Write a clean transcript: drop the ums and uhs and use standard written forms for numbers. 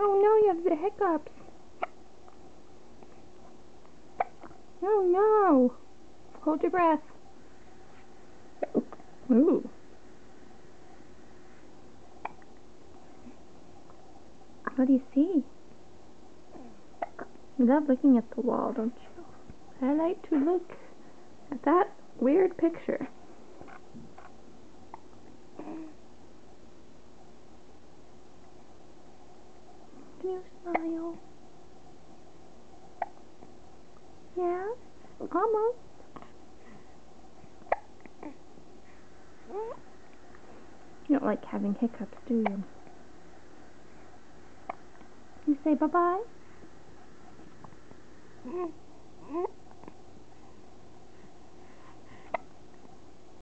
Oh no, you have the hiccups. Oh no. Hold your breath. Ooh. What do you see? You love looking at the wall, don't you? I like to look at that weird picture. Can you smile? Yeah? Almost. You don't like having hiccups, do you? You say bye-bye?